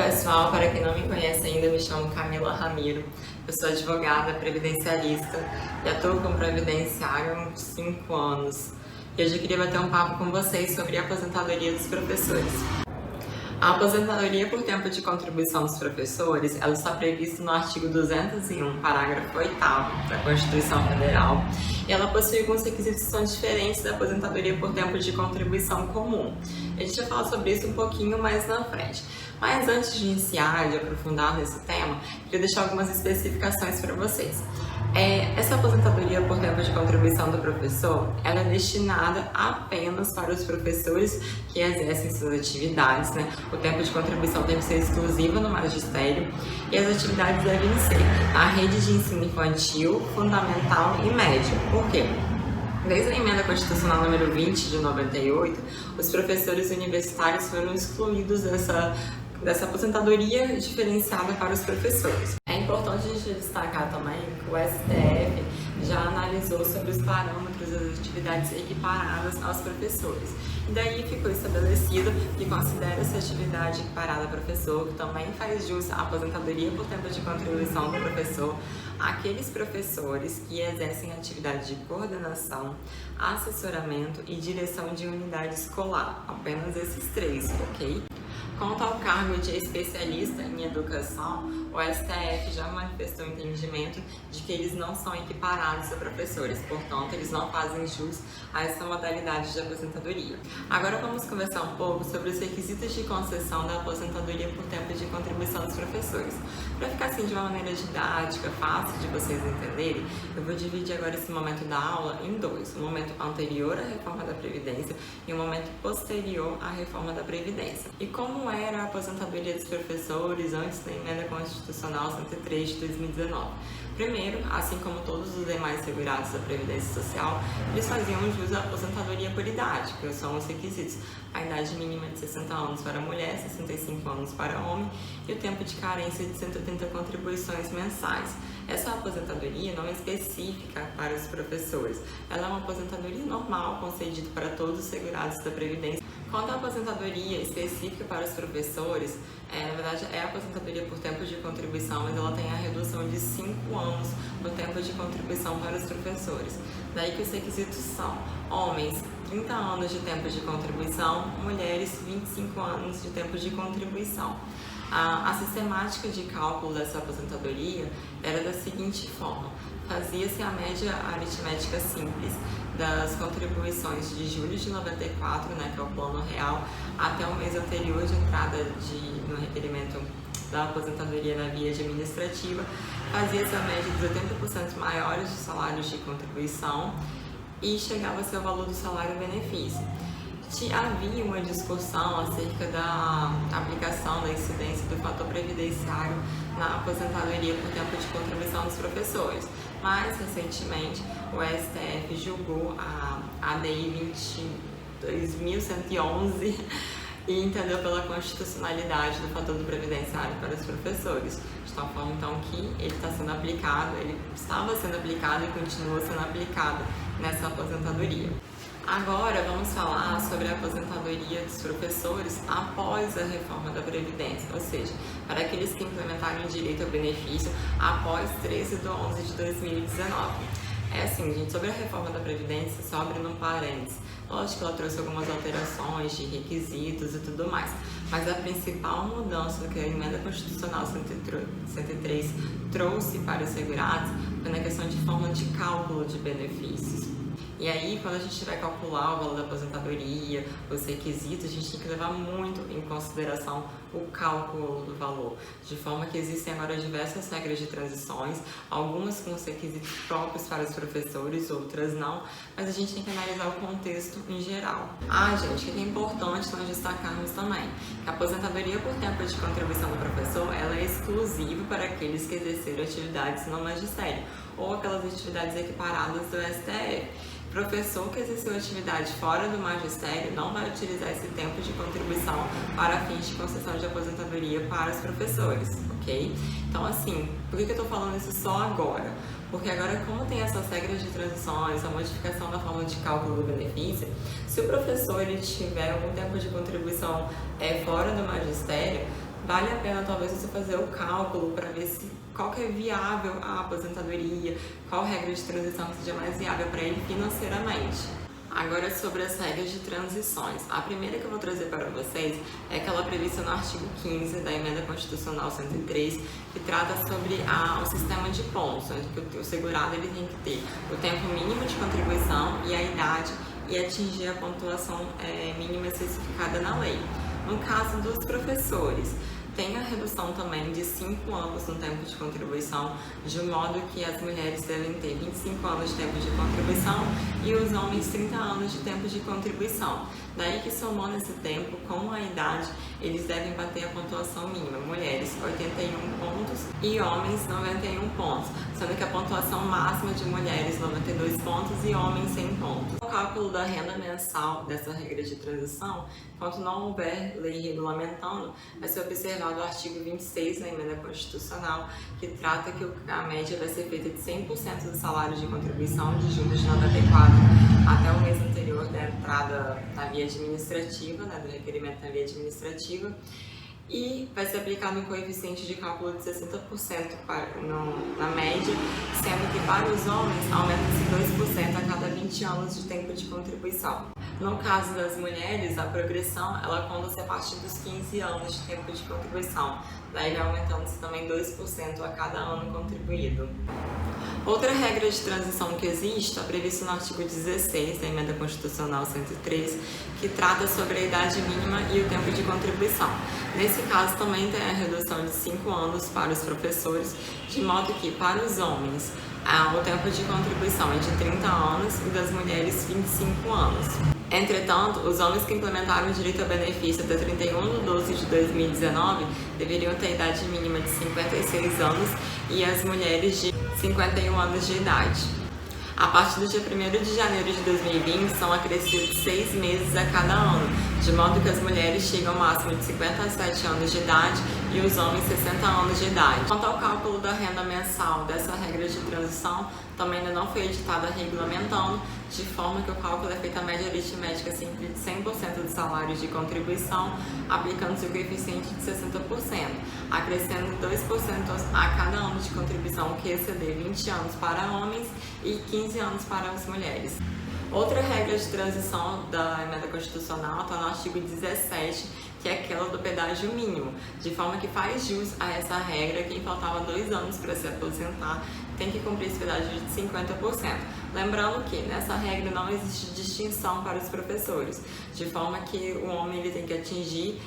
Pessoal, para quem não me conhece ainda, me chamo Camila Ramiro. Eu sou advogada previdenciarista e atuo como previdenciária há uns 5 anos. E hoje eu queria bater um papo com vocês sobre a aposentadoria dos professores. A aposentadoria por tempo de contribuição dos professores, ela está prevista no artigo 201, parágrafo 8º da Constituição Federal, e ela possui alguns requisitos que são diferentes da aposentadoria por tempo de contribuição comum. A gente vai falar sobre isso um pouquinho mais na frente. Mas antes de iniciar, de aprofundar nesse tema, queria deixar algumas especificações para vocês. Essa aposentadoria por tempo de contribuição do professor, ela é destinada apenas para os professores que exercem suas atividades, né? O tempo de contribuição tem que ser exclusivo no magistério e as atividades devem ser a rede de ensino infantil, fundamental e médio. Por quê? Desde a emenda constitucional número 20 de 98, os professores universitários foram excluídos dessa aposentadoria diferenciada para os professores. É importante a gente destacar também que o STF já analisou sobre os parâmetros das atividades equiparadas aos professores. E daí ficou estabelecido que considera-se atividade equiparada ao professor, que também faz jus à aposentadoria por tempo de contribuição do professor, aqueles professores que exercem atividade de coordenação, assessoramento e direção de unidade escolar. Apenas esses três, ok? Quanto ao cargo de especialista em educação, o STF já manifestou o entendimento de que eles não são equiparados a professores, portanto, eles não fazem jus a essa modalidade de aposentadoria. Agora vamos conversar um pouco sobre os requisitos de concessão da aposentadoria por tempo de contribuição dos professores. Para ficar assim de uma maneira didática, fácil de vocês entenderem, eu vou dividir agora esse momento da aula em dois: o momento anterior à reforma da Previdência e o momento posterior à reforma da Previdência. E como era a aposentadoria dos professores antes da emenda constitucional 103 de 2019? Primeiro, assim como todos os demais segurados da Previdência Social, eles faziam jus à aposentadoria por idade, que são os requisitos: a idade mínima de 60 anos para mulher, 65 anos para homem e o tempo de carência de 180 contribuições mensais. Essa aposentadoria não é específica para os professores, ela é uma aposentadoria normal concedida para todos os segurados da Previdência. Quanto à aposentadoria específica para os professores, na verdade é a aposentadoria por tempo de contribuição, mas ela tem a redução de 5 anos no tempo de contribuição para os professores. Daí que os requisitos são: homens, 30 anos de tempo de contribuição, mulheres, 25 anos de tempo de contribuição. A sistemática de cálculo dessa aposentadoria era da seguinte forma: fazia-se a média aritmética simples das contribuições de julho de 94, né, que é o plano real, até o mês anterior de entrada no requerimento da aposentadoria na via administrativa. Fazia-se a média dos 80% maiores de salários de contribuição e chegava-se ao valor do salário-benefício. Havia uma discussão acerca da aplicação da incidência do fator previdenciário na aposentadoria por tempo de contribuição dos professores. Mais recentemente, o STF julgou a ADI 22.111 e entendeu pela constitucionalidade do fator do previdenciário para os professores, de tal forma então que ele está sendo aplicado, ele estava sendo aplicado e continua sendo aplicado nessa aposentadoria. Agora vamos falar sobre a aposentadoria dos professores após a reforma da Previdência, ou seja, para aqueles que implementaram o direito ao benefício após 13 de 11 de 2019. Assim, gente, sobre a reforma da Previdência, só abrindo um parênteses, lógico que ela trouxe algumas alterações de requisitos e tudo mais, mas a principal mudança que a emenda constitucional 103 trouxe para os segurados foi na questão de forma de cálculo de benefícios. E aí, quando a gente vai calcular o valor da aposentadoria, os requisitos, a gente tem que levar muito em consideração o cálculo do valor, de forma que existem agora diversas regras de transições, algumas com os requisitos próprios para os professores, outras não, mas a gente tem que analisar o contexto em geral. Gente, que é importante nós destacarmos também que a aposentadoria por tempo de contribuição do professor, ela é exclusiva para aqueles que exerceram atividades no magistério ou aquelas atividades equiparadas do STF. Professor que exerceu atividade fora do magistério não vai utilizar esse tempo de contribuição para fins de concessão de aposentadoria para os professores, ok? Então, assim, por que eu estou falando isso só agora? Porque agora, como tem essas regras de transições, a modificação da forma de cálculo do benefício, se o professor ele tiver algum tempo de contribuição fora do magistério, vale a pena talvez você fazer o cálculo para ver qual que é viável a aposentadoria, qual regra de transição que seja mais viável para ele financeiramente. Agora, sobre as regras de transições. A primeira que eu vou trazer para vocês é aquela prevista no artigo 15 da Emenda Constitucional 103, que trata sobre o sistema de pontos, onde o segurado ele tem que ter o tempo mínimo de contribuição e a idade e atingir a pontuação mínima especificada na lei. No caso dos professores, tem a redução também de 5 anos no tempo de contribuição, de modo que as mulheres devem ter 25 anos de tempo de contribuição e os homens 30 anos de tempo de contribuição. Daí que somando esse tempo com a idade, eles devem bater a pontuação mínima. Mulheres 81 pontos e homens 91 pontos, sendo que a pontuação máxima de mulheres 92 pontos e homens 100 pontos. O cálculo da renda mensal dessa regra de transição, enquanto não houver lei regulamentando, vai ser observado o artigo 26 da Emenda Constitucional, que trata que a média vai ser feita de 100% do salário de contribuição de julho de 94 até o mês anterior da entrada na via administrativa, do requerimento na via administrativa, e vai ser aplicado um coeficiente de cálculo de 60% na média, sendo que para os homens aumenta-se 2% a cada 20 anos de tempo de contribuição. No caso das mulheres, a progressão ela conta-se a partir dos 15 anos de tempo de contribuição, daí aumentando-se também 2% a cada ano contribuído. Outra regra de transição que existe está prevista no artigo 16 da Emenda Constitucional 103, que trata sobre a idade mínima e o tempo de contribuição. Nesse caso também tem a redução de 5 anos para os professores, de modo que para os homens o tempo de contribuição é de 30 anos e das mulheres 25 anos. Entretanto, os homens que implementaram o direito ao benefício até 31 de 12 de 2019 deveriam ter idade mínima de 56 anos e as mulheres de 51 anos de idade. A partir do dia 1º de janeiro de 2020, são acrescidos 6 meses a cada ano, de modo que as mulheres chegam ao máximo de 57 anos de idade e os homens 60 anos de idade. Quanto ao cálculo da renda mensal dessa regra de transição, também ainda não foi editada regulamentando, de forma que o cálculo é feito a média aritmética sempre de 100% do salário de contribuição, aplicando-se o coeficiente de 60%, acrescendo 2% a cada ano de contribuição que exceder 20 anos para homens e 15 anos para as mulheres. Outra regra de transição da Emenda Constitucional está no artigo 17, que é aquela do pedágio mínimo, de forma que faz jus a essa regra quem faltava 2 anos para se aposentar tem que cumprir esse pedágio de 50%. Lembrando que nessa regra não existe distinção para os professores, de forma que o homem ele tem que atingir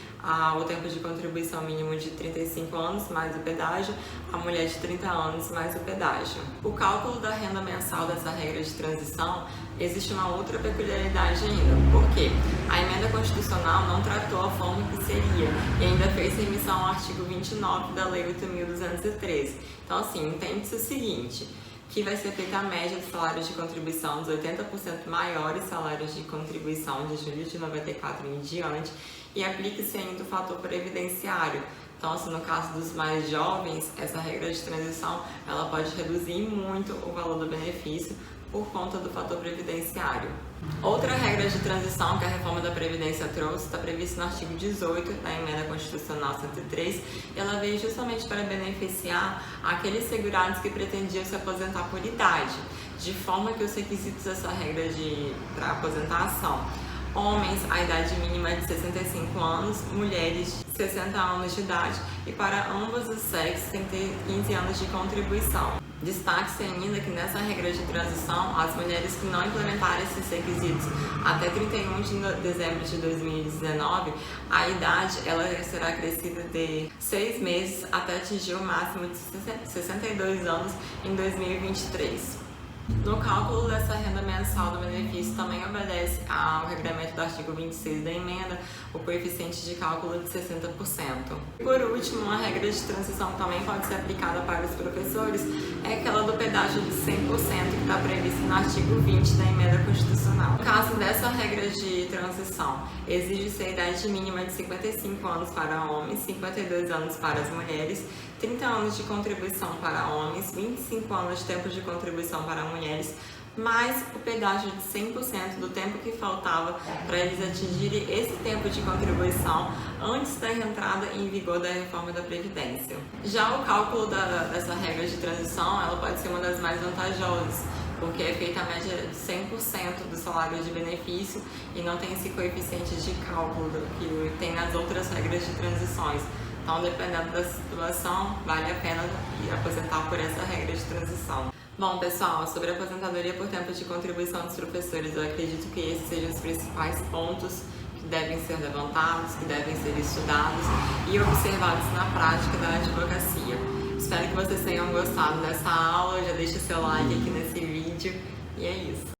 o tempo de contribuição mínimo de 35 anos mais o pedágio, a mulher de 30 anos mais o pedágio. O cálculo da renda mensal dessa regra de transição existe uma outra peculiaridade ainda, porque a Emenda Constitucional não tratou a forma que seria e ainda fez remissão ao artigo 29 da Lei 8.213. Então, assim, entende-se o seguinte, que vai ser feita a média dos salários de contribuição dos 80% maiores salários de contribuição de julho de 94 em diante e aplique-se ainda o fator previdenciário. Então, assim, no caso dos mais jovens, essa regra de transição ela pode reduzir muito o valor do benefício por conta do fator previdenciário. Outra regra de transição que a reforma da Previdência trouxe está prevista no artigo 18 da Emenda Constitucional 103 e ela veio justamente para beneficiar aqueles segurados que pretendiam se aposentar por idade, de forma que os requisitos dessa regra para aposentação: homens, a idade mínima é de 65 anos, mulheres, 60 anos de idade e para ambos os sexos tem que ter 15 anos de contribuição. Destaque-se ainda que nessa regra de transição, as mulheres que não implementarem esses requisitos até 31 de dezembro de 2019, a idade ela será acrescida de 6 meses até atingir o máximo de 62 anos em 2023. No cálculo dessa renda mensal do benefício também obedece ao regulamento do artigo 26 da emenda, o coeficiente de cálculo de 60%. Por último, uma regra de transição que também pode ser aplicada para os professores é aquela do pedágio de 100% que está prevista no artigo 20 da emenda constitucional. No caso dessa regra de transição, exige-se a idade mínima de 55 anos para homens, 52 anos para as mulheres, 30 anos de contribuição para homens, 25 anos de tempo de contribuição para mulheres, mais o pedágio de 100% do tempo que faltava para eles atingirem esse tempo de contribuição antes da entrada em vigor da reforma da Previdência. Já o cálculo dessa regra de transição, ela pode ser uma das mais vantajosas, porque é feita a média de 100% do salário de benefício e não tem esse coeficiente de cálculo que tem nas outras regras de transições. Então, dependendo da situação, vale a pena aposentar por essa regra de transição. Bom, pessoal, sobre a aposentadoria por tempo de contribuição dos professores, eu acredito que esses sejam os principais pontos que devem ser levantados, que devem ser estudados e observados na prática da advocacia. Espero que vocês tenham gostado dessa aula, já deixa seu like aqui nesse vídeo e é isso.